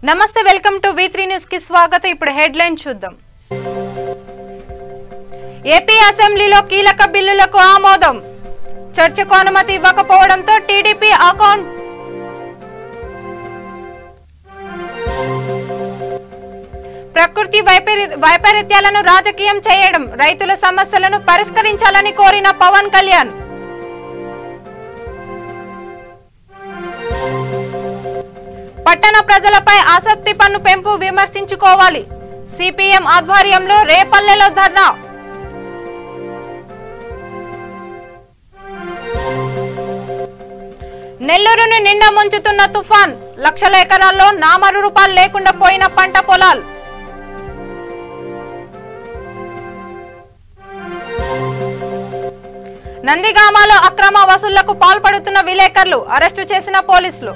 నమస్తే welcome to V3 news కి స్వాగతం। ఇప్పుడు హెడ్లైన్ చూద్దాం। ఏపీ అసెంబ్లీలో కీలక బిల్లులకు ఆమోదం, చర్చకు అనుమతి ఇవ్వకపోవడంతో టీడీపీ అకౌంట్ ప్రకృతి వైపరీత్యాలను రాజకీయం చేయడం, రైతుల సమస్యలను పరిష్కరించాలని కోరిన పవన్ కళ్యాణ్। పట్టణ ప్రజలపై ఆసక్తి పన్ను పెంపు విమర్శించుకోవాలి, సిపిఎం ఆధ్వర్యంలో రేపల్లెలో ధర్నా। నెల్లూరును నిండా ముంచుతున్న తుఫాన్, లక్షల ఎకరాల్లో నామరు రూపాలు లేకుండా పోయిన పంట పొలాలు। నందిగామలో అక్రమ వసూళ్లకు పాల్పడుతున్న విలేకరులు అరెస్టు చేసిన పోలీసులు।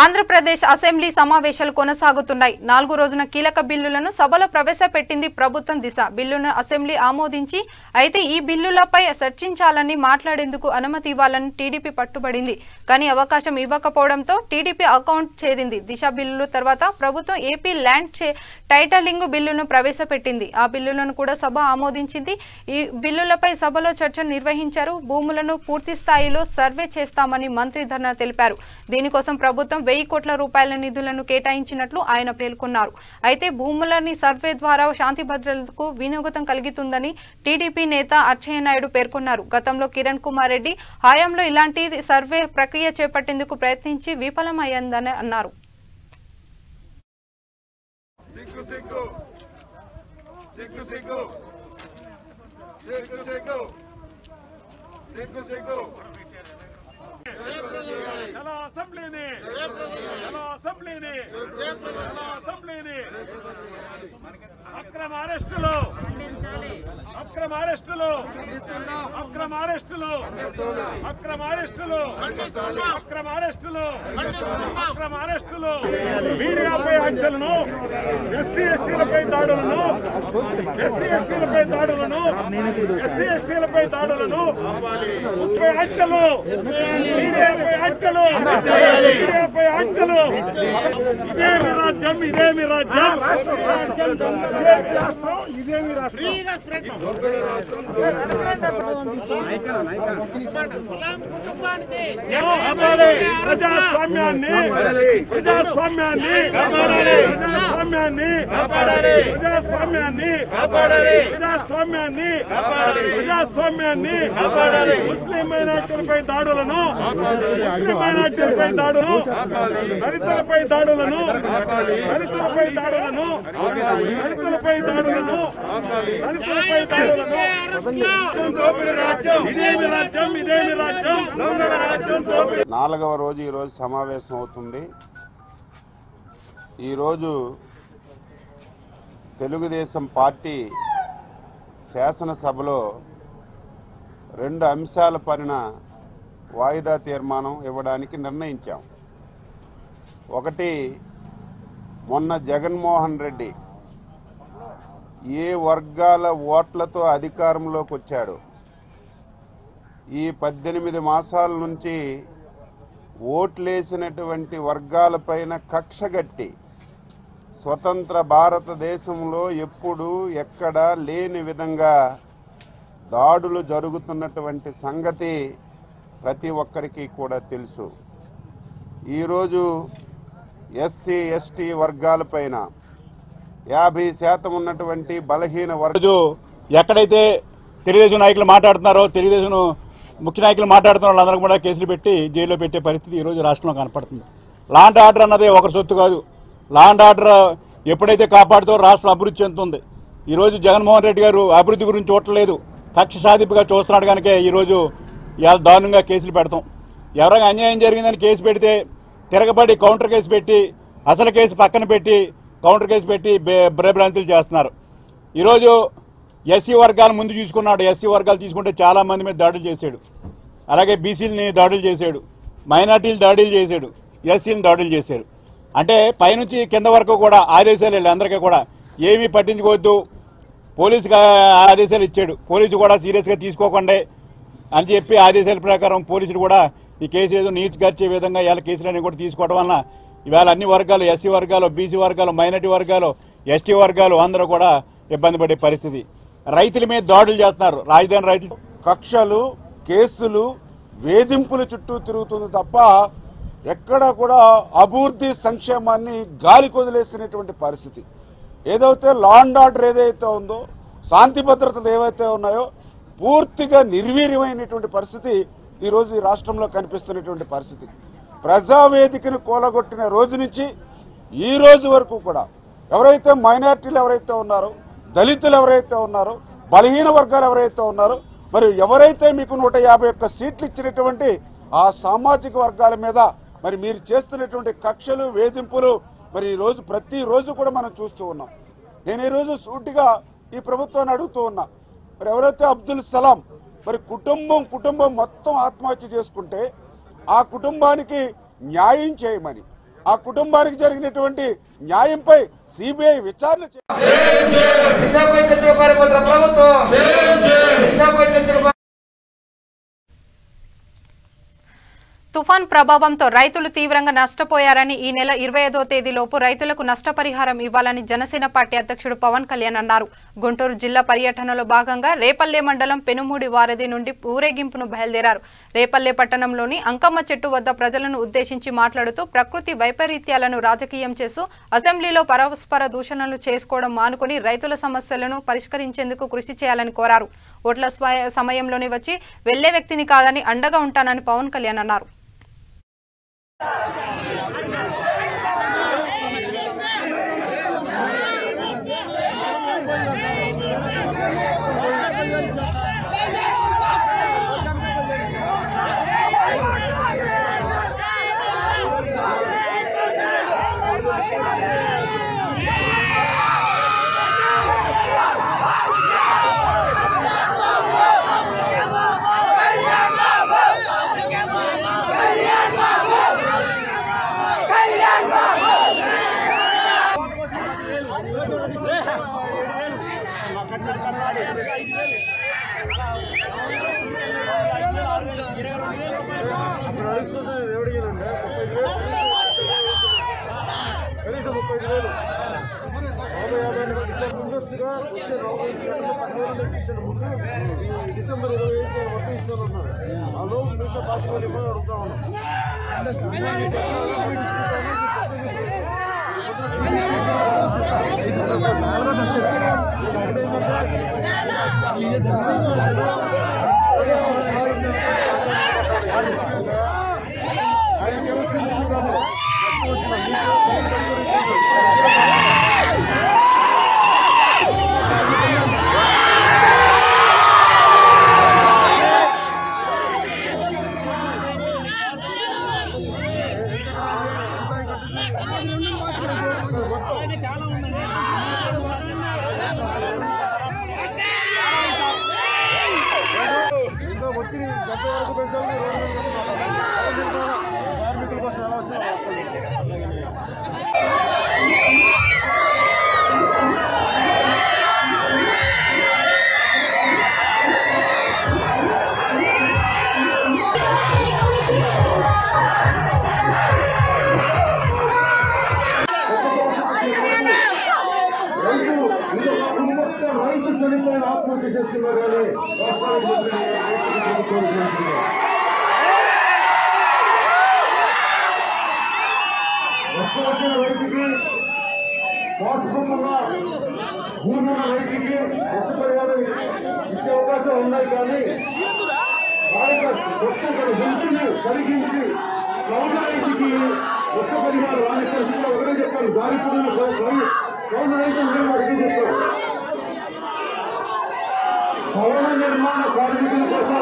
ఆంధ్రప్రదేశ్ అసెంబ్లీ సమావేశాలు కొనసాగుతున్నాయి। 4 రోజుల కీలక బిల్లులను సభలో ప్రవేశపెట్టింది ప్రభుత్వం దిశ। బిల్లును అసెంబ్లీ ఆమోదించి అయితే ఈ బిల్లులపై చర్చించాలని మాట్లాడేందుకు అనుమతి ఇవ్వాలని టీడీపీ పట్టుబడింది। కానీ అవకాశం ఇవ్వకపోవడంతో టీడీపీ అకౌంట్ చేరింది। దిశ బిల్లుల తర్వాత ప్రభుత్వం ఏపీ ల్యాండ్ టైటిలింగ్ బిల్లును ప్రవేశపెట్టింది। ఆ బిల్లులను కూడా సభ ఆమోదించింది। ఈ బిల్లులపై సభలో చర్చ నిర్వహించారు। భూములను పూర్తి స్థాయిలో సర్వే చేస్తామని మంత్రి ధర్నా తెలిపారు। దీనికోసం ప్రభుత్వం 1000 కోట్ల రూపాయల నిధులను కేటాయించినట్లు ఆయన పేర్కొన్నారు। అయితే భూములని సర్వే ద్వారా శాంతి భద్రతలకు వినియోగం కలుగుతుందని టీడీపీ నేత అచ్చెన్నాయుడు పేర్కొన్నారు। గతంలో కిరణ్ కుమార్ రెడ్డి హయాంలో ఇలాంటి సర్వే ప్రక్రియ చేపట్టేందుకు ప్రయత్నించి విఫలమయ్యిందని అన్నారు। चलो असेंबली ने चलो असेंबली ने असेंबली ने अक्रम अरेस्टुलो अक्रम अरेस्टुलो अक्रम अरेस्टुलो अक्रम अरेस्टुलो अक्रम अरेस्टुलो अक्रम अरेस्टुलो మీడియాపై హత్యలను ఎస్సీ ఎస్టీలపై దాడులను హత్యలు మీడియాపై హత్యలు ఇదేమి రాజ్యం ఇదేమి రాజ్యం ఇదేమి ప్రజాస్వామ్యాన్ని ప్రజాస్వామ్యాన్ని ప్రజాస్వామ్యాన్ని ప్రజాస్వామ్యాన్ని ప్రజాస్వామ్యాన్ని ప్రజాస్వామ్యాన్ని ముస్లిం మైనార్టీలపై దాడులను ముస్లిం మైనార్టీలపై దాడులను దళితులపై దాడులను దళితులపై దాడులను దళితులపై దాడులను దళితులపై దాడులను ఇదేమి రాజ్యం ఇదేమి రాజ్యం దొంగల రాజ్యం 4వ రోజు ఈ రోజు సమావేశం అవుతుంది। ఈరోజు తెలుగుదేశం పార్టీ శాసనసభలో 2 అంశాల పైన వాయిదా తీర్మానం ఇవ్వడానికి నిర్ణయించాం। ఒకటి, మొన్న జగన్మోహన్ రెడ్డి ఏ వర్గాల ఓట్లతో అధికారంలోకి వచ్చాడు, ఈ 18 మాసాల నుంచి ఓట్లేసినటువంటి వర్గాలపైన కక్షగట్టి స్వతంత్ర భారతదేశంలో ఎప్పుడు ఎక్కడా లేని విధంగా దాడులు జరుగుతున్నటువంటి సంగతి ప్రతి ఒక్కరికి కూడా తెలుసు। ఈరోజు ఎస్సీ ఎస్టీ వర్గాలపైన 50% ఉన్నటువంటి బలహీన వర్గం ఎక్కడైతే తెలుగుదేశం నాయకులు మాట్లాడుతున్నారో తెలుగుదేశం ముఖ్య నాయకులు మాట్లాడుతున్న వాళ్ళందరూ కూడా కేసులు పెట్టి జైల్లో పెట్టే పరిస్థితి ఈరోజు రాష్ట్రంలో కనపడుతుంది। లాండ్ ఆర్డర్ అన్నది ఒకరి సొత్తు కాదు। లాండ్ ఆర్డర్ ఎప్పుడైతే కాపాడుతో రాష్ట్రం అభివృద్ధి చెందుతుంది। ఈరోజు జగన్మోహన్ రెడ్డి గారు అభివృద్ధి గురించి చూడలేదు, కక్ష సాధింపుగా చూస్తున్నాడు కనుక ఈరోజు ఇవాళ దారుణంగా కేసులు పెడతాం। ఎవరైనా అన్యాయం జరిగిందని కేసు పెడితే తిరగబడి కౌంటర్ కేసు పెట్టి అసలు కేసు పక్కన పెట్టి కౌంటర్ కేసు పెట్టి భయభ్రాంతులు చేస్తున్నారు। ఈరోజు ఎస్సీ వర్గాల ముందు చూసుకున్నాడు, ఎస్సీ వర్గాలు తీసుకుంటే చాలా మంది మీద దాడులు చేశాడు, అలాగే బీసీలని దాడులు చేశాడు, మైనార్టీలు దాడులు చేశాడు, ఎస్సీలను దాడులు చేశాడు। అంటే పైనుంచి కింద వరకు కూడా ఆదేశాలు అందరికీ కూడా ఏమీ పట్టించుకోవద్దు, పోలీసుకు ఆదేశాలు ఇచ్చాడు। పోలీసు కూడా సీరియస్గా తీసుకోకుండా అని చెప్పి ఆదేశాల ప్రకారం పోలీసులు కూడా ఈ కేసు ఏదో నీచుగర్చే విధంగా ఇవాళ కేసులన్నీ కూడా తీసుకోవడం వలన ఇవాళ అన్ని వర్గాలు, ఎస్సీ వర్గాలు, బీసీ వర్గాలు, మైనార్టీ వర్గాలు, ఎస్టీ వర్గాలు అందరూ కూడా ఇబ్బంది పడే పరిస్థితి. రైతుల మీద దాడులు చేస్తున్నారు. రాజధాని రైతులు కక్షలు, కేసులు, వేధింపుల చుట్టూ తిరుగుతుంది తప్ప ఎక్కడా కూడా అభివృద్ధి సంక్షేమాన్ని గాలి కొదిలేసినటువంటి పరిస్థితి. ఏదైతే లా అండ్ ఆర్డర్ ఏదైతే ఉందో, శాంతి భద్రతలు ఏవైతే ఉన్నాయో పూర్తిగా నిర్వీర్యమైనటువంటి పరిస్థితి ఈరోజు ఈ రాష్ట్రంలో కనిపిస్తున్నటువంటి పరిస్థితి. ప్రజావేదికను కూలగొట్టిన రోజు నుంచి ఈ రోజు వరకు కూడా ఎవరైతే మైనారిటీలు ఎవరైతే ఉన్నారో, దళితులు ఎవరైతే ఉన్నారో, బలహీన వర్గాలు ఎవరైతే ఉన్నారో, మరి ఎవరైతే మీకు 151 సీట్లు ఇచ్చినటువంటి ఆ సామాజిక వర్గాల మీద మరి మీరు చేస్తున్నటువంటి కక్షలు, వేధింపులు మరి ఈరోజు ప్రతిరోజు కూడా మనం చూస్తూ ఉన్నాం. నేను ఈరోజు సూటిగా ఈ ప్రభుత్వాన్ని అడుగుతూ ఉన్నా, మరి ఎవరైతే అబ్దుల్ సలాం మరి కుటుంబం మొత్తం ఆత్మహత్య చేసుకుంటే ఆ కుటుంబానికి న్యాయం చేయమని, ఆ కుటుంబానికి జరిగినటువంటి న్యాయంపై సిబిఐ విచారణ తుఫాన్ ప్రభావంతో రైతులు తీవ్రంగా నష్టపోయారని ఈ నెల 25వ తేదీలోపు రైతులకు నష్టపరిహారం ఇవ్వాలని జనసేన పార్టీ అధ్యక్షుడు పవన్ కళ్యాణ్ అన్నారు. గుంటూరు జిల్లా పర్యటనలో భాగంగా రేపల్లె మండలం పెనుమూడి వారధి నుండి ఊరేగింపును బయలుదేరారు. రేపల్లె పట్టణంలోని అంకమ్మ చెట్టు వద్ద ప్రజలను ఉద్దేశించి మాట్లాడుతూ ప్రకృతి వైపరీత్యాలను రాజకీయం చేస్తూ అసెంబ్లీలో పరస్పర దూషణలు చేసుకోవడం మానుకుని రైతుల సమస్యలను పరిష్కరించేందుకు కృషి చేయాలని కోరారు. ఓట్ల సమయంలోనే వచ్చి వెళ్లే వ్యక్తిని కాదని అండగా ఉంటానని పవన్ కళ్యాణ్ అన్నారు. డిసెంబర్ 25 మొత్తం ఇస్తానన్నారు. ఆ లోపు మీతో పార్టీ అడుగుతా ఉన్నాం. కార్మికుల కోసం ఎలా వచ్చారు? రైతు చనిపోయిన ఆత్మహత్య చేస్తున్నారు కానీ వచ్చిన రైతుకి వాస్తవంగా భూమి ఉన్న రైతుకి నష్టపరిహారం ఇచ్చే అవకాశం ఉన్నాయి కానీ హెల్త్ని కలిగించి కౌన రైతుకి నష్టపరిహారం రాని పరిస్థితిలో ఒకటే చెప్పారు. దారి కౌన రైతు ఒకటే చెప్పారు. భవన నిర్మాణ కార్మికుల కోసం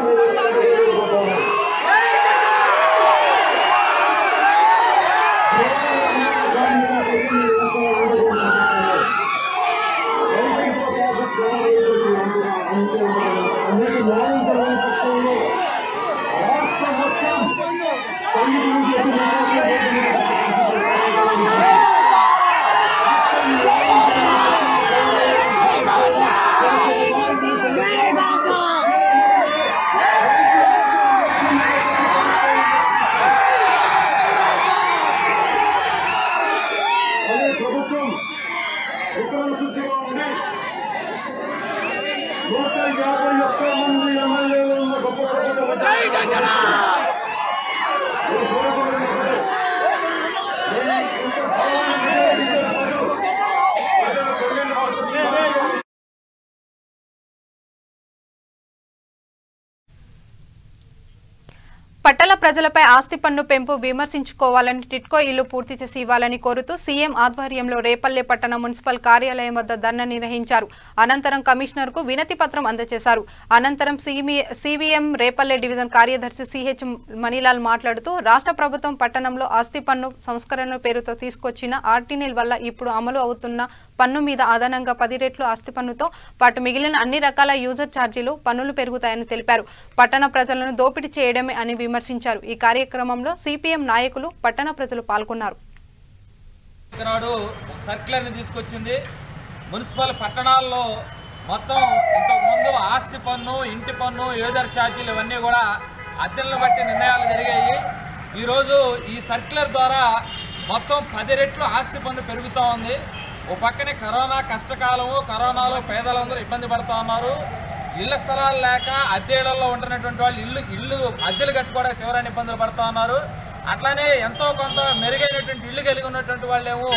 అందరికీ న్యాయం జరగని పక్షంలో రాష్ట్ర మొత్తం రైతు పట్టణ ప్రజలపై ఆస్తి పన్ను పెంపు విమర్శించుకోవాలని టిట్కో ఇల్లు పూర్తి చేసి ఇవ్వాలని కోరుతూ సీఎం ఆధ్వర్యంలో రేపల్లె పట్టణ మున్సిపల్ కార్యాలయం వద్ద ధర్నా నిర్వహించారు. అనంతరం కమిషనర్ కు వినతి పత్రం అందజేశారు. అనంతరం సివిఎం రేపల్లె డివిజన్ కార్యదర్శి సిహెచ్ మణిలాల్ మాట్లాడుతూ రాష్ట్ర ప్రభుత్వం పట్టణంలో ఆస్తి పన్ను సంస్కరణల పేరుతో తీసుకొచ్చిన ఆర్టినల్ వల్ల ఇప్పుడు అమలు అవుతున్న పన్ను మీద అదనంగా 10 రెట్లు ఆస్తి పన్నుతో పాటు మిగిలిన అన్ని రకాల యూజర్ ఛార్జీలు పన్నులు పెరుగుతాయని తెలిపారు. పట్టణ ప్రజలను దోపిడీ చేయడమే అని విమర్శించారు. ఈ కార్యక్రమంలో సిపిఎం నాయకులు పట్టణ ప్రజలు పాల్గొన్నారు. సర్క్యులర్ ని తీసుకొచ్చింది. మున్సిపల్ పట్టణాల్లో మొత్తం ఇంతకు ముందు ఆస్తి పన్ను, ఇంటి పన్ను, యూజర్ ఛార్జీలు ఇవన్నీ కూడా అద్దెలను బట్టి నిర్ణయాలు జరిగాయి. ఈరోజు ఈ సర్క్యులర్ ద్వారా మొత్తం 10 రెట్లు ఆస్తి పన్ను పెరుగుతూ ఉంది. ఓ పక్కనే కరోనా కష్టకాలము, కరోనాలో పేదలందరూ ఇబ్బంది పడుతూ ఉన్నారు. ఇళ్ల స్థలాలు లేక అద్దెలలో ఉంటున్నటువంటి వాళ్ళు ఇల్లు అద్దెలు కట్టుకోవడానికి తీవ్రమైన ఇబ్బందులు పడుతూ ఉన్నారు. అట్లానే ఎంతో కొంత మెరుగైనటువంటి ఇల్లు కలిగి ఉన్నటువంటి వాళ్ళేమో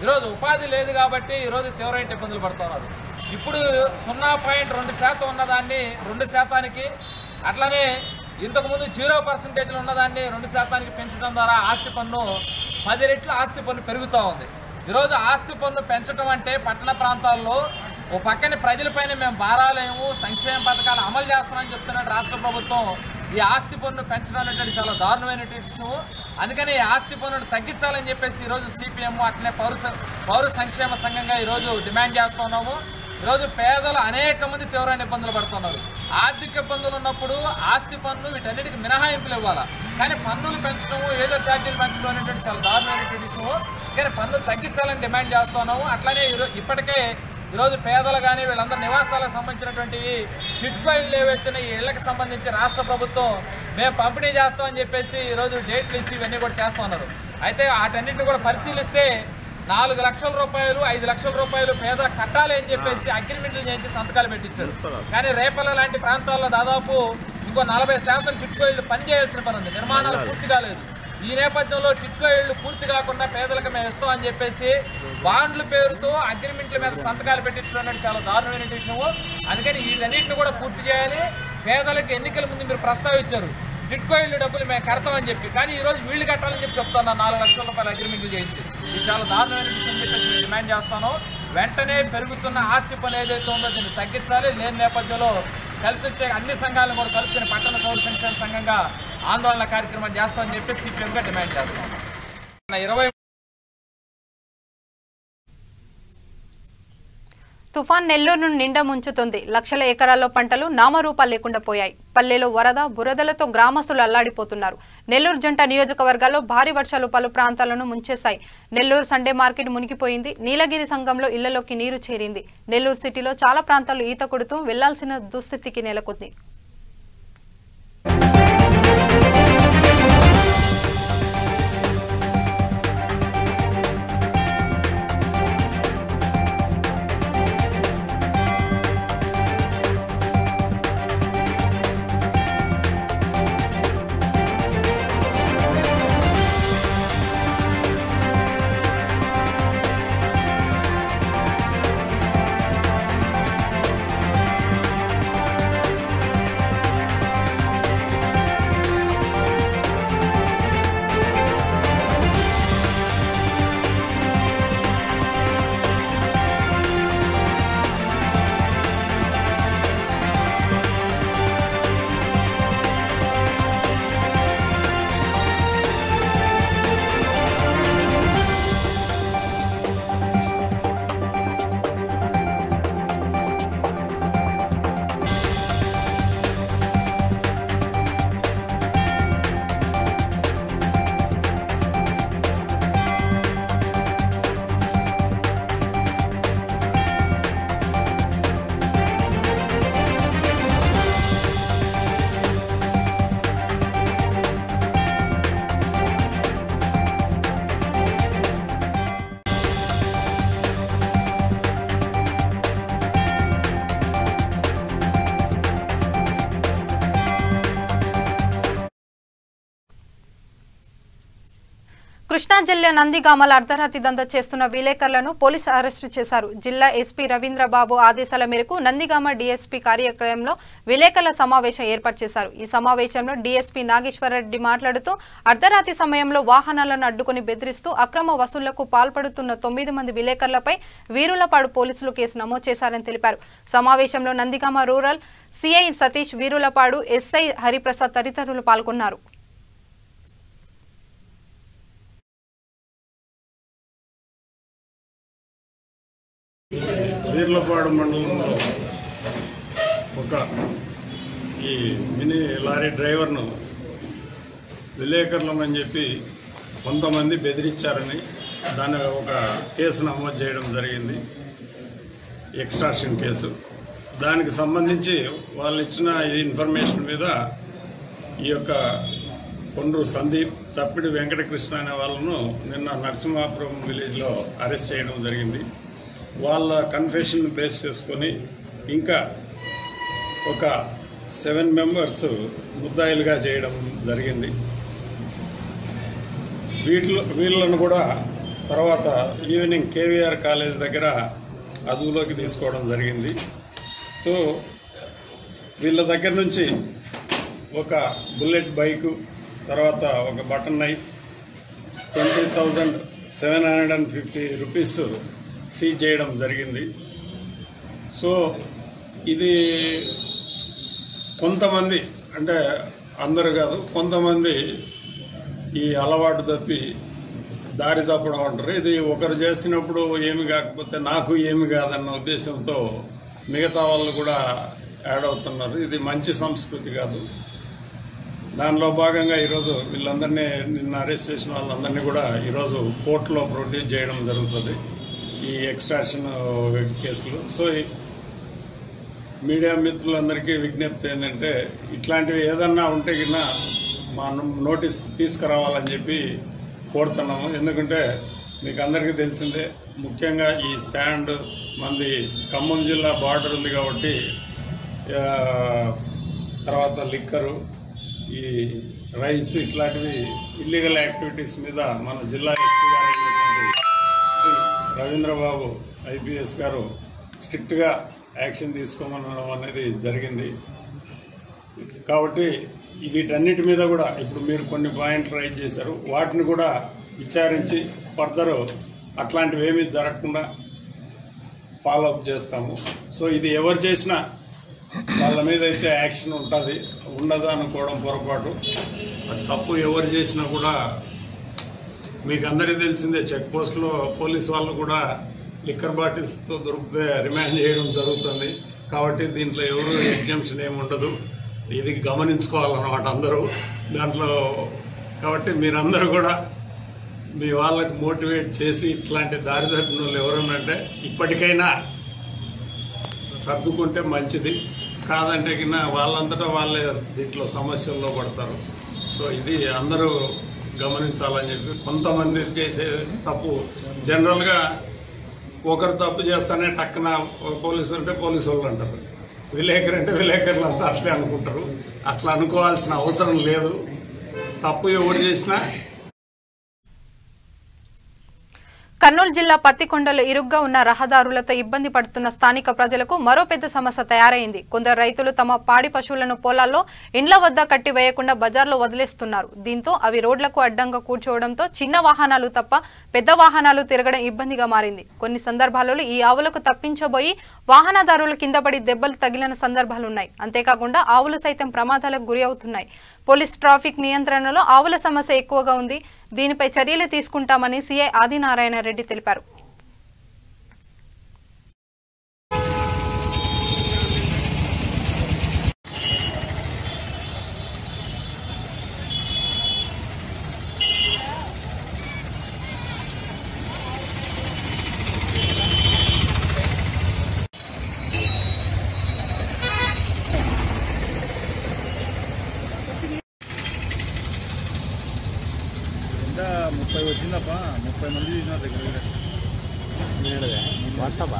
ఈరోజు ఉపాధి లేదు కాబట్టి ఈరోజు తీవ్రమైన ఇబ్బందులు పడుతున్నారు. ఇప్పుడు 0.2% ఉన్నదాన్ని 2%కి, అట్లానే ఇంతకుముందు 0% ఉన్నదాన్ని 2%కి పెంచడం ద్వారా ఆస్తి పన్ను 10 రెట్లు ఆస్తి పన్ను పెరుగుతూ ఉంది. ఈరోజు ఆస్తి పన్ను పెంచడం అంటే పట్టణ ప్రాంతాల్లో ఓ పక్కన ప్రజలపైన మేము భారాలేము, సంక్షేమ పథకాలు అమలు చేస్తామని చెప్తున్నట్టు రాష్ట్ర ప్రభుత్వం ఈ ఆస్తి పన్ను పెంచడం అనేటువంటి చాలా దారుణమైనటువంటి విషయం. అందుకని ఈ ఆస్తి పన్నును తగ్గించాలని చెప్పేసి ఈరోజు సిపిఎం అట్లనే పౌర సంక్షేమ సంఘంగా ఈరోజు డిమాండ్ చేస్తున్నాము. ఈరోజు పేదలు అనేక మంది తీవ్రమైన ఇబ్బందులు పడుతున్నారు. ఆర్థిక ఇబ్బందులు ఉన్నప్పుడు ఆస్తి పన్ను వీటన్నిటికి మినహాయింపులు ఇవ్వాలి, కానీ పన్నులు పెంచడము, ఏదో ఛార్జీలు పెంచడం అనేటువంటి చాలా దారుణమైనటువంటి విషయం. కానీ పన్ను తగ్గించాలని డిమాండ్ చేస్తున్నాము. అట్లానే ఇప్పటికే ఈరోజు పేదలు కానీ వీళ్ళందరూ నివాసాలకు సంబంధించినటువంటి టిట్కో ఇళ్ళు ఏవైతే ఈ ఇళ్లకు సంబంధించి రాష్ట్ర ప్రభుత్వం మేము పంపిణీ చేస్తామని చెప్పేసి ఈరోజు డేట్లు ఇచ్చి ఇవన్నీ కూడా చేస్తూ ఉన్నారు. అయితే వాటన్నింటిని కూడా పరిశీలిస్తే 4 లక్షల రూపాయలు, 5 లక్షల రూపాయలు పేద కట్టాలి అని చెప్పేసి అగ్రిమెంట్లు చేయించి సంతకాలు పెట్టించారు. కానీ రేపల్లె లాంటి ప్రాంతాల్లో దాదాపు ఇంకో 40% టిట్కో ఇళ్ళు పనిచేయాల్సిన పని ఉంది, నిర్మాణాలు పూర్తి కాలేదు. ఈ నేపథ్యంలో టిట్కో ఇళ్ళు పూర్తి కాకుండా పేదలకు మేము ఇస్తామని చెప్పేసి బాండ్ల పేరుతో అగ్రిమెంట్ల మీద సంతకాలు పెట్టించడం అనేది చాలా దారుణమైన విషయము. అందుకని వీటన్నింటిని కూడా పూర్తి చేయాలి. పేదలకు ఎన్నికల ముందు మీరు ప్రస్తావించారు టిట్కో ఇళ్ళు డబ్బులు మేము కడతామని చెప్పి, కానీ ఈరోజు వీళ్ళు కట్టాలని చెప్పి చెప్తున్నా 4 లక్షల రూపాయల అగ్రిమెంట్లు చేయించి. ఇది చాలా దారుణమైన విషయం చెప్పేసి నేను డిమాండ్ చేస్తాను. వెంటనే పెరుగుతున్న ఆస్తి పన్ను ఏదైతే ఉందో దీన్ని తగ్గించాలి. లేని నేపథ్యంలో కలిసి వచ్చే అన్ని సంఘాలను కూడా కలుపుకుని పట్టణ పౌర సంక్షేమ సంఘంగా ఆందోళన కార్యక్రమం చేస్తామని చెప్పి సిపిఎంగా డిమాండ్ చేస్తాం. 20 తుఫాన్ నెల్లూరును నిండా ముంచుతుంది. లక్షల ఎకరాల్లో పంటలు నామరూపాలు లేకుండా పోయాయి. పల్లెలో వరద, బురదలతో గ్రామస్తులు అల్లాడిపోతున్నారు. నెల్లూరు జంట నియోజకవర్గాల్లో భారీ వర్షాలు పలు ప్రాంతాలను ముంచేశాయి. నెల్లూరు సండే మార్కెట్ మునిగిపోయింది. నీలగిరి సంఘంలో ఇళ్లలోకి నీరు చేరింది. నెల్లూరు సిటీలో చాలా ప్రాంతాలు ఈత కొడుతూ వెళ్లాల్సిన దుస్థితికి నెలకొంది. కృష్ణా జిల్లా నందిగామల అర్ధరాత్రి దందా చేస్తున్న విలేకరులను పోలీసులు అరెస్టు చేశారు. జిల్లా ఎస్పీ రవీంద్రబాబు ఆదేశాల మేరకు నందిగామ డీఎస్పీ కార్యాలయంలో విలేకరుల సమావేశం ఏర్పాటు చేశారు. ఈ సమావేశంలో డీఎస్పీ నాగేశ్వరరెడ్డి మాట్లాడుతూ అర్ధరాత్రి సమయంలో వాహనాలను అడ్డుకుని బెదిరిస్తూ అక్రమ వసూళ్లకు పాల్పడుతున్న 9 మంది విలేకరులపై వీరులపాడు పోలీసులు కేసు నమోదు చేశారని తెలిపారు. సమావేశంలో Nandigama rural CI Satish, Veerulapadu SI Hariprasad తదితరులు పాల్గొన్నారు. వీర్లపాడు మండలంలో ఒక ఈ మినీ లారీ డ్రైవర్ను విలేకరులమని చెప్పి కొంతమంది బెదిరించారని దాని ఒక కేసు నమోదు చేయడం జరిగింది, ఎక్స్ట్రాక్షన్ కేసు. దానికి సంబంధించి వాళ్ళు ఇచ్చిన ఇన్ఫర్మేషన్ మీద ఈ యొక్క కొండ్రు సందీప్, చప్పిడి వెంకటకృష్ణ అనే వాళ్ళను నిన్న నరసింహాపురం విలేజ్లో అరెస్ట్ చేయడం జరిగింది. వాళ్ళ కన్ఫెషన్ బేస్ చేసుకొని ఇంకా ఒక 7 మెంబర్స్ ముద్దాయిలుగా చేయడం జరిగింది. వీళ్ళను కూడా తర్వాత ఈవినింగ్ కేవీఆర్ కాలేజ్ దగ్గర అదుపులోకి తీసుకోవడం జరిగింది. సో వీళ్ళ దగ్గర నుంచి ఒక బుల్లెట్ బైకు, తర్వాత ఒక బటన్ నైఫ్, 20,750 రూపీస్ సీజ్ చేయడం జరిగింది. సో ఇది కొంతమంది, అంటే అందరు కాదు, కొంతమంది ఈ అలవాటు తప్పి దారి తప్పడం అంటారు. ఇది ఒకరు చేసినప్పుడు ఏమి కాకపోతే నాకు ఏమి కాదన్న ఉద్దేశంతో మిగతా వాళ్ళు కూడా యాడ్ అవుతున్నారు. ఇది మంచి సంస్కృతి కాదు. దానిలో భాగంగా ఈరోజు వీళ్ళందరినీ, నిన్న అరెస్ట్ చేసిన వాళ్ళందరినీ కూడా ఈరోజు కోర్టులో ప్రొడ్యూస్ చేయడం జరుగుతుంది ఈ ఎక్స్ట్రాక్షన్ కేసులు. సో మీడియా మిత్రులందరికీ విజ్ఞప్తి ఏంటంటే, ఇట్లాంటివి ఏదన్నా ఉంటే కిన్నా మా నోటీస్ తీసుకురావాలని చెప్పి కోరుతున్నాము. ఎందుకంటే మీకు అందరికీ తెలిసిందే, ముఖ్యంగా ఈ శాండ్ మంది ఖమ్మం జిల్లా బార్డర్ ఉంది కాబట్టి, తర్వాత లిక్కరు, ఈ రైస్, ఇట్లాంటివి ఇల్లీగల్ యాక్టివిటీస్ మీద మన జిల్లా ఎస్పీ గారు శ్రీ రవీంద్రబాబు ఐపీఎస్ గారు స్ట్రిక్ట్ గా యాక్షన్ తీసుకోమనడం అనేది జరిగింది. కాబట్టి వీటన్నిటి మీద కూడా ఇప్పుడు మీరు కొన్ని పాయింట్లు రైజ్ చేశారు, వాటిని కూడా విచారించి ఫర్దర్ అట్లాంటివి ఏమీ జరగకుండా ఫాలోఅప్ చేస్తాము. సో ఇది ఎవరు చేసినా వాళ్ళ మీద అయితే యాక్షన్ ఉంటుంది, ఉండదు అనుకోవడం పొరపాటు. తప్పు ఎవరు చేసినా కూడా మీకు అందరికీ తెలిసిందే, చెక్ పోస్టులో పోలీసు వాళ్ళు కూడా లిక్కర్ బాటిల్స్తో దొరికితే రిమాండ్ చేయడం జరుగుతుంది. కాబట్టి దీంట్లో ఎవరు ఎగ్జామ్షన్ ఏమి ఉండదు, ఇది గమనించుకోవాలన్నమాట అందరూ దాంట్లో. కాబట్టి మీరందరూ కూడా మీ వాళ్ళకి మోటివేట్ చేసి ఇట్లాంటి దారి తప్పిన వాళ్ళు ఎవరన్నంటే ఇప్పటికైనా సర్దుకుంటే మంచిది, కాదంటే కింద వాళ్ళంతటా వాళ్ళే దీంట్లో సమస్యల్లో పడతారు. సో ఇది అందరూ గమనించాలని చెప్పి, కొంతమంది చేసే తప్పు జనరల్గా ఒకరు తప్పు చేస్తానే టక్కున పోలీసు అంటే పోలీసు వాళ్ళు అంటారు, విలేకరు అంటే విలేకరులు అంతా అట్లే అనుకుంటారు. అట్లా అనుకోవాల్సిన అవసరం లేదు. తప్పు ఎవరు చేసినా. కర్నూలు జిల్లా పత్తికొండలో ఇరుగ్గా ఉన్న రహదారులతో ఇబ్బంది పడుతున్న స్థానిక ప్రజలకు మరో పెద్ద సమస్య తయారైంది. కొందరు రైతులు తమ పాడి పశువులను పొలాల్లో ఇండ్ల వద్ద కట్టి వేయకుండా బజార్లో వదిలేస్తున్నారు. దీంతో అవి రోడ్లకు అడ్డంగా కూర్చోవడంతో చిన్న వాహనాలు తప్ప పెద్ద వాహనాలు తిరగడం ఇబ్బందిగా మారింది. కొన్ని సందర్భాలలో ఈ ఆవులకు తప్పించబోయి వాహనదారులు కింద పడి దెబ్బలు తగిలిన సందర్భాలున్నాయి. అంతేకాకుండా ఆవులు సైతం ప్రమాదాలకు గురి అవుతున్నాయి. పోలీస్ ట్రాఫిక్ నియంత్రణలో ఆవుల సమస్య ఎక్కువగా ఉంది. దీనిపై చర్యలు తీసుకుంటామని సీఐ ఆదినారాయణ రెడ్డి తెలిపారు. ఎంత 30 వచ్చిందప్ప, 30 మంది చూసినారు దగ్గర. వాట్సాప్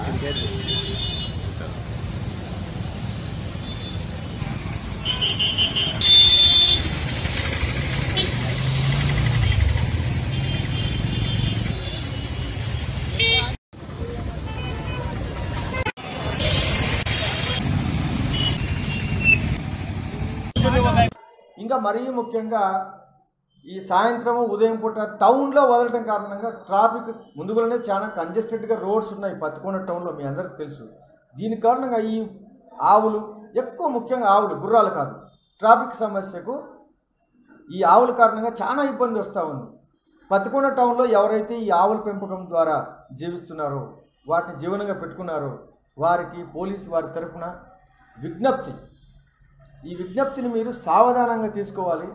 మరీ ముఖ్యంగా ఈ సాయంత్రం ఉదయం పూట టౌన్లో వదలడం కారణంగా ట్రాఫిక్ ముందుగానే చాలా కంజెస్టెడ్గా రోడ్స్ ఉన్నాయి పత్తికొండ టౌన్లో, మీ అందరికీ తెలుసు. దీని కారణంగా ఈ ఆవులు, ఎక్కువ ముఖ్యంగా ఆవులు, గుర్రాలు కాదు, ట్రాఫిక్ సమస్యకు ఈ ఆవుల కారణంగా చాలా ఇబ్బంది వస్తూ ఉంది. పత్తికొండ టౌన్లో ఎవరైతే ఈ ఆవుల పెంపకం ద్వారా జీవిస్తున్నారో, వాటిని జీవనంగా పెట్టుకున్నారో, వారికి పోలీసు వారి తరఫున విజ్ఞప్తి, ఈ విజ్ఞప్తిని మీరు సావధానంగా తీసుకోవాలి.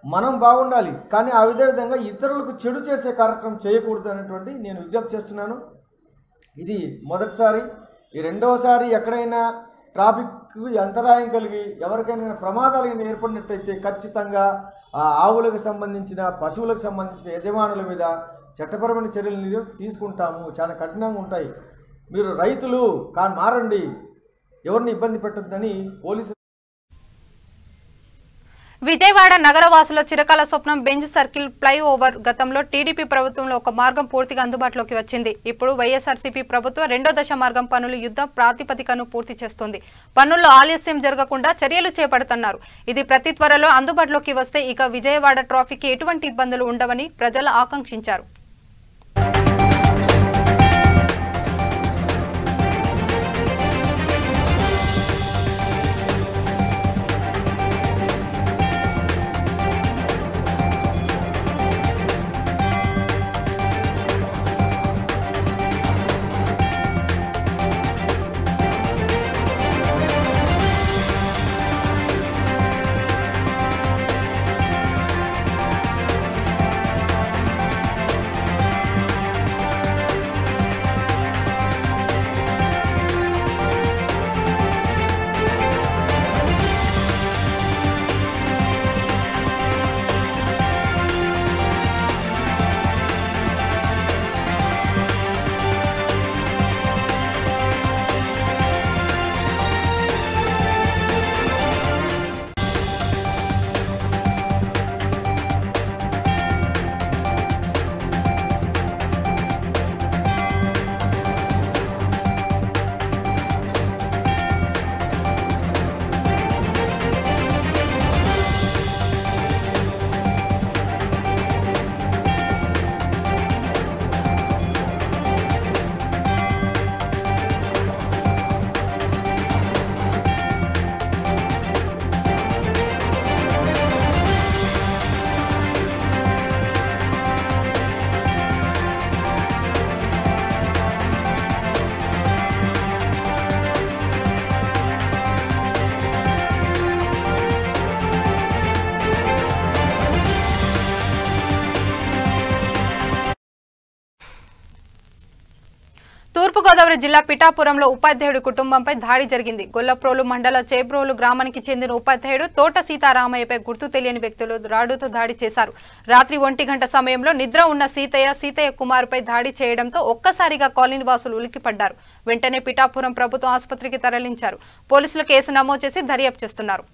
మనం బాగుండాలి, కానీ ఆ విధంగా ఇతరులకు చెడు చేసే కార్యక్రమం చేయకూడదు అనేటువంటి నేను విజ్ఞప్తి చేస్తున్నాను. ఇది మొదటిసారి. ఈ రెండవసారి ఎక్కడైనా ట్రాఫిక్ అంతరాయం కలిగి ఎవరికైనా ప్రమాదాలు ఏర్పడినట్టయితే ఖచ్చితంగా ఆ ఆవులకు సంబంధించిన, పశువులకు సంబంధించిన యజమానుల మీద చట్టపరమైన చర్యలు తీసుకుంటాము. చాలా కఠినంగా ఉంటాయి. మీరు రైతులు కానీ మారండి, ఎవరిని ఇబ్బంది పెట్టొద్దని పోలీసు. విజయవాడ నగరవాసుల చిరకాల స్వప్నం బెంజ్ సర్కిల్ ఫ్లైఓవర్ గతంలో టీడీపీ ప్రభుత్వంలో ఒక మార్గం పూర్తిగా అందుబాటులోకి వచ్చింది. ఇప్పుడు వైఎస్ఆర్సీపీ ప్రభుత్వం రెండో దశ మార్గం పనులు యుద్ధ ప్రాతిపదికను పూర్తి చేస్తోంది. పనుల్లో ఆలస్యం జరగకుండా చర్యలు చేపడుతున్నారు. ఇది ప్రతి త్వరలో అందుబాటులోకి వస్తే ఇక విజయవాడ ట్రాఫిక్కి ఎటువంటి ఇబ్బందులు ఉండవని ప్రజలు ఆకాంక్షించారు. తూర్పుగోదావరి జిల్లా పిఠాపురంలో ఉపాధ్యాయుడి కుటుంబంపై దాడి జరిగింది. గొల్లప్రోలు మండల చేబ్రోలు గ్రామానికి చెందిన ఉపాధ్యాయుడు తోట సీతారామయ్యపై గుర్తు తెలియని వ్యక్తులు రాడుతో దాడి చేశారు. రాత్రి 1 గంట సమయంలో నిద్ర ఉన్న సీతయ్య కుమారుపై దాడి చేయడంతో ఒక్కసారిగా కాలనీ వాసులు ఉలిక్కిపడ్డారు. వెంటనే పిఠాపురం ప్రభుత్వ ఆసుపత్రికి తరలించారు. పోలీసులు కేసు నమోదు చేసి దర్యాప్తు చేస్తున్నారు.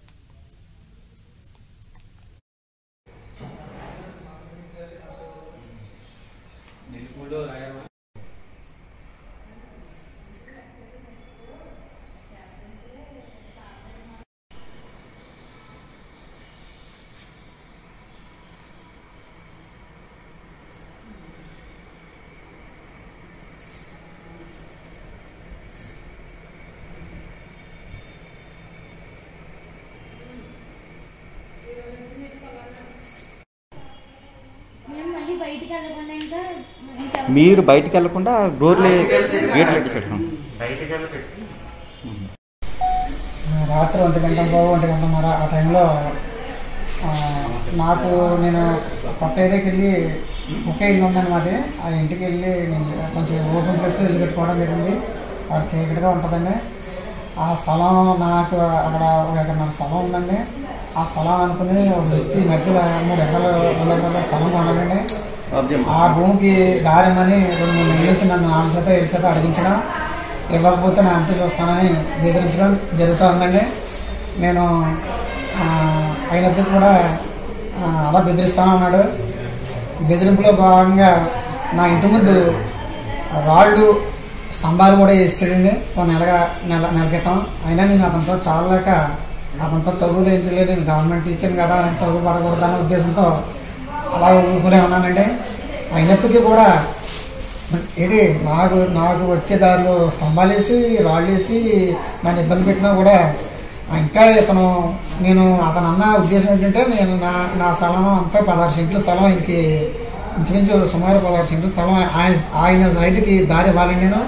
మీరు బయటికి వెళ్లకుండా డోర్లే గేట్లు పెట్టేసాడు. రాత్రి 1 గంట 1 గంటన్నర ఆ టైంలో నేను కొత్త ఏరియాకి వెళ్ళి ఒకే ఇల్లు ఉందని మాది. ఆ ఇంటికి వెళ్ళి నేను కొంచెం ఓపెన్ ప్లేస్లో ఇల్లు కట్టుకోవడం జరిగింది. అక్కడ చీకటిగా ఉంటుందండి. ఆ స్థలం నాకు అక్కడ 1 ఎకరన్నర స్థలం ఉందండి. ఆ స్థలం అనుకుని ఒక వ్యక్తి మధ్యలో 3 ఎకరాల 2 ఎకరాల స్థలం కొనాలండి. ఆ భూమికి దారిమని 2-3 నెలల నుంచి నన్ను 4 శాతం 7 శాతం అడిగించడం, ఇవ్వకపోతే నా అంత చూస్తానని బెదిరించడం జరుగుతూ ఉందండి. నేను అయినప్పటికీ కూడా అలా బెదిరిస్తాను అన్నాడు. బెదిరింపులో భాగంగా నా ఇంటి ముందు రాళ్ళు స్తంభాలు కూడా వేసాడండి. నెల క్రితం. అయినా నేను అతనితో చాలలేక అదంతా తగులు ఎందుకు నేను గవర్నమెంట్ టీచర్ కదా అని తగు పడకూడదనే ఉద్దేశంతో అలా ఊరుకునే ఉన్నానండి. అయినప్పటికీ కూడా ఏంటి నాకు వచ్చే దారిలో స్తంభాలు వేసి రాళ్ళు వేసి నన్ను ఇబ్బంది పెట్టినా కూడా ఇంకా అతను అన్న ఉద్దేశం ఏంటంటే నేను నా స్థలం అంతా 16 సెంట్ల స్థలం ఆయనకి ఇంచుమించు సుమారు 16 సెంట్ల స్థలం ఆయన సైడ్కి దారి ఇవ్వాలండి నేను.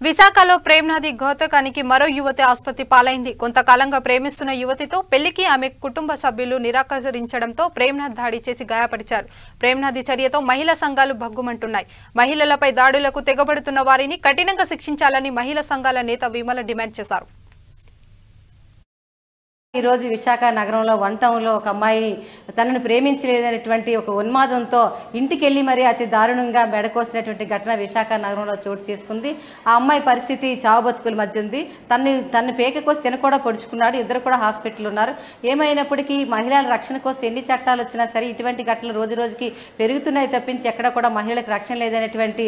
విశాఖలో ప్రేమ్నాథి ఘాతకానికి మరో యువతి ఆసుపత్రి పాలైంది. కొంతకాలంగా ప్రేమిస్తున్న యువతితో పెళ్లికి ఆమె కుటుంబ సభ్యులు నిరాకరించడంతో ప్రేమ్నాథ్ దాడి చేసి గాయపరిచారు. ప్రేమ్నాథి చర్యతో మహిళా సంఘాలు భగ్గుమంటున్నాయి. మహిళలపై దాడులకు తెగబడుతున్న వారిని కఠినంగా శిక్షించాలని మహిళా సంఘాల నేత విమల డిమాండ్ చేశారు. ఈరోజు విశాఖ నగరంలో 1 టౌన్లో ఒక అమ్మాయి తనను ప్రేమించలేదనేటువంటి ఒక ఉన్మాదంతో ఇంటికి వెళ్ళి మరి అతి దారుణంగా మెడకోసినటువంటి ఘటన విశాఖ నగరంలో చోటు చేసుకుంది. ఆ అమ్మాయి పరిస్థితి చావు బతుకుల మధ్య ఉంది. తన పేక కోసి తిన కూడా పొడుచుకున్నాడు. ఇద్దరు కూడా హాస్పిటల్ ఉన్నారు. ఏమైనప్పటికీ మహిళల రక్షణ కోసం ఎన్ని చట్టాలు వచ్చినా సరే ఇటువంటి ఘటనలు రోజు రోజుకి పెరుగుతున్నాయి తప్పించి ఎక్కడ కూడా మహిళలకు రక్షణ లేదనేటువంటి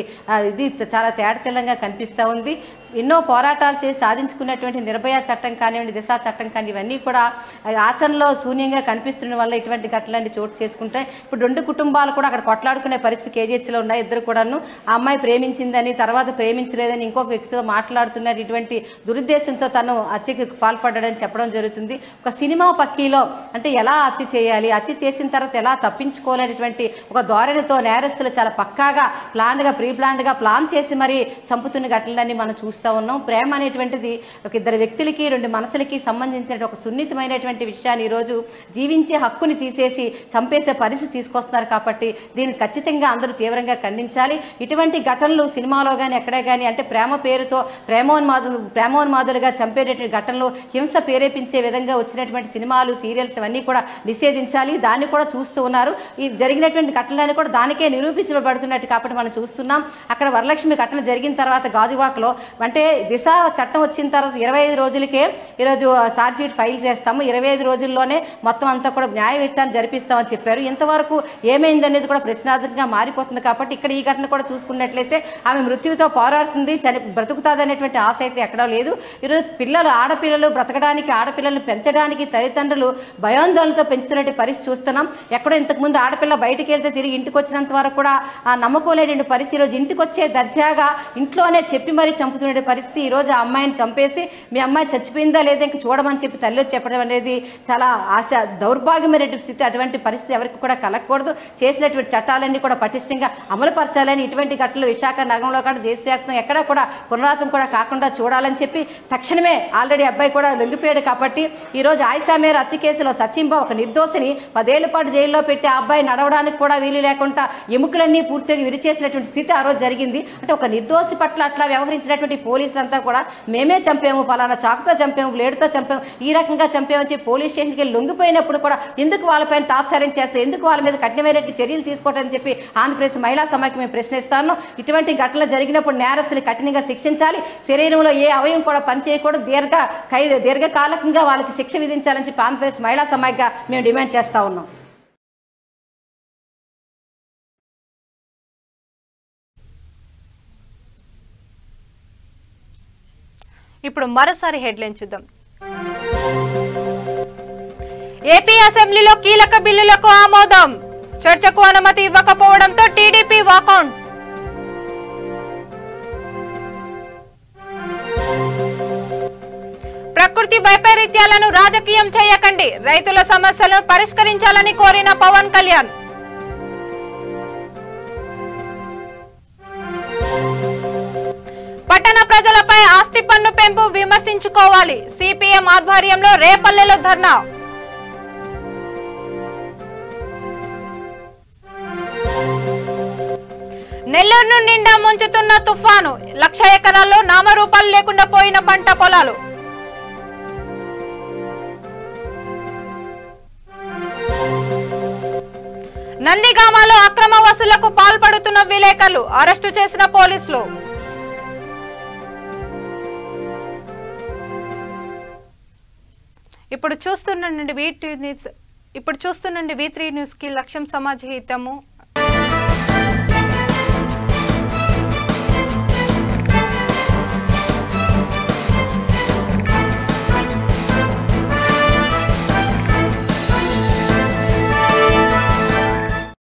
ఇది చాలా తేటతెల్లంగా కనిపిస్తూ ఉంది. ఎన్నో పోరాటాలు చేసి సాధించుకున్నటువంటి నిర్భయ చట్టం కానివ్వండి, దిశా చట్టం కానీ ఇవన్నీ కూడా ఆచరణలో శూన్యంగా కనిపిస్తున్న వల్ల ఇటువంటి ఘటనలన్నీ చోటు చేసుకుంటాయి. ఇప్పుడు 2 కుటుంబాలు కూడా అక్కడ కొట్లాడుకునే పరిస్థితి కేజీహెచ్లో ఉన్నాయి. ఇద్దరు కూడాను ఆ అమ్మాయి ప్రేమించిందని తర్వాత ప్రేమించలేదని ఇంకొక వ్యక్తితో మాట్లాడుతున్నారు. ఇటువంటి దురుద్దేశంతో తను హత్యకి పాల్పడ్డాడని చెప్పడం జరుగుతుంది. ఒక సినిమా పక్కీలో అంటే ఎలా హత్య చేయాలి, హత్య చేసిన తర్వాత ఎలా తప్పించుకోవాలనేటువంటి ఒక ధోరణితో నేరస్తులు చాలా పక్కాగా ప్లాన్ చేసి మరి చంపుతున్న ఘటనలన్నీ మనం చూస్తూ ఉన్నాం. ప్రేమ అనేటువంటిది ఒక ఇద్దరు వ్యక్తులకి 2 మనసులకి సంబంధించిన ఒక సున్నితమైనటువంటి విషయాన్ని ఈరోజు జీవించే హక్కుని తీసేసి చంపేసే పరిస్థితి తీసుకొస్తున్నారు. కాబట్టి దీన్ని ఖచ్చితంగా అందరూ తీవ్రంగా ఇటువంటి ఘటనలు సినిమాలో కానీ ఎక్కడే కానీ అంటే ప్రేమ పేరుతో ప్రేమోన్మాదులుగా చంపేటటువంటి ఘటనలు హింస ప్రేరేపించే విధంగా వచ్చినటువంటి సినిమాలు సీరియల్స్ ఇవన్నీ కూడా నిషేధించాలి. దాన్ని కూడా చూస్తూ ఉన్నారు. ఈ జరిగినటువంటి ఘటనలన్నీ కూడా దానికే నిరూపించబడుతున్నట్టు కాబట్టి మనం చూస్తున్నాం. అక్కడ వరలక్ష్మి ఘటన జరిగిన తర్వాత గాజువాకలో అంటే దిశ చట్టం వచ్చిన తర్వాత 25 రోజులకే ఈరోజు ఛార్జ్ షీట్ ఫైల్ చేస్తాము, 25 రోజుల్లోనే మొత్తం అంతా కూడా న్యాయ విచారణ జరిపిస్తామని చెప్పారు. ఇంతవరకు ఏమైందనేది కూడా ప్రశ్నార్థకంగా మారిపోతుంది. కాబట్టి ఇక్కడ ఈ ఘటన కూడా చూసుకున్నట్లయితే ఆమె మృత్యువుతో పోరాడుతుంది, బ్రతుకుతాదనేటువంటి ఆశ అయితే ఎక్కడా లేదు. ఈరోజు ఆడపిల్లలు బ్రతకడానికి, ఆడపిల్లలను పెంచడానికి తల్లిదండ్రులు భయాందోళనతో పెంచుతున్నట్టు పరిస్థితి చూస్తున్నాం. ఎక్కడో ఇంతకుముందు ఆడపిల్ల బయటికి వెళ్తే తిరిగి ఇంటికి వచ్చినంత వరకు కూడా ఆ నమ్మకం లేని పరిస్థితి ఈరోజు ఇంటికి వచ్చే దర్జాగా ఇంట్లోనే చెప్పి మరీ చంపుతున్న పరిస్థితి. ఈ రోజు ఆ అమ్మాయిని చంపేసి మీ అమ్మాయి చచ్చిపోయిందా లేదా ఇంక చూడమని చెప్పి తల్లి చెప్పడం అనేది చాలా దౌర్భాగ్యమైనటువంటి స్థితి. అటువంటి పరిస్థితి ఎవరికి కూడా కలగకూడదు. చేసినటువంటి చట్టాలన్నీ కూడా పటిష్టంగా అమలుపరచాలని, ఇటువంటి ఘటనలు విశాఖ నగరంలో కూడా దేశవ్యాప్తంగా ఎక్కడా కూడా పునరావృతం కూడా కాకుండా చూడాలని చెప్పి తక్షణమే ఆల్రెడీ అబ్బాయి కూడా లొంగిపోయాడు. కాబట్టి ఈ రోజు ఆయిషా మేర్ హత్య కేసులో సచింబా ఒక నిర్దోషిని 10 ఏళ్ల పాటు జైల్లో పెట్టి ఆ అబ్బాయి నడవడానికి కూడా వీలు లేకుండా ఎముకలన్నీ పూర్తిగా విరిచేసినటువంటి స్థితి ఆ రోజు జరిగింది. అంటే ఒక నిర్దోషి పట్ల అట్లా వ్యవహరించినటువంటి పోలీసులంతా కూడా మేమే చంపాము, ఫలానా చాకుతో చంపాము, బ్లేడ్తో చంపాము, ఈ రకంగా చంపామని చెప్పి పోలీస్ స్టేషన్కి వెళ్ళి లొంగిపోయినప్పుడు కూడా ఎందుకు వాళ్ళపైన తాత్సారం చేస్తే, ఎందుకు వాళ్ళ మీద కఠినమైన చర్యలు తీసుకోవటని చెప్పి ఆంధ్రప్రదేశ్ మహిళా సమాఖ్య మేము ప్రశ్నిస్తాను. ఇటువంటి ఘటనలు జరిగినప్పుడు నేరస్తులు కఠినంగా శిక్షించాలి. శరీరంలో ఏ అవయం కూడా పనిచేయకూడదు, దీర్ఘకాలికంగా వాళ్ళకి శిక్ష విధించాలని చెప్పి ఆంధ్రప్రదేశ్ మహిళా సమాఖ్య మేము డిమాండ్ చేస్తా ఉన్నాం. ఇప్పుడు మరోసారి హెడ్లైన్ చూద్దాం. ఏపీ అసెంబ్లీలో కీలక బిల్లులకు ఆమోదం, చర్చకు అనుమతి ఇవ్వకపోవడంతో టీడీపీ వాకౌట్. ప్రకృతి వైపరీత్యాలను రాజకీయం చేయకండి, రైతుల సమస్యలను పరిష్కరించాలని కోరిన పవన్ కళ్యాణ్. పట్టణ ప్రజలపై ఆస్తి పన్ను పెంపు విమర్శించుకోవాలి, సిపిఎం ఆధ్వర్యంలో రేపల్లెలో ధర్నా. నెల్లూరు నిండా ముంచుతున్న తుఫాను, 1,00,000 ఎకరాల్లో నామరూపాలు లేకుండా పోయిన పంట పొలాలు. నందిగామలో అక్రమ వసూళ్లకు పాల్పడుతున్న విలేకరులు అరెస్టు చేసిన పోలీసులు. ఇప్పుడు చూస్తుండండి V3 న్యూస్ కి లక్ష్యం సమాజ హితము.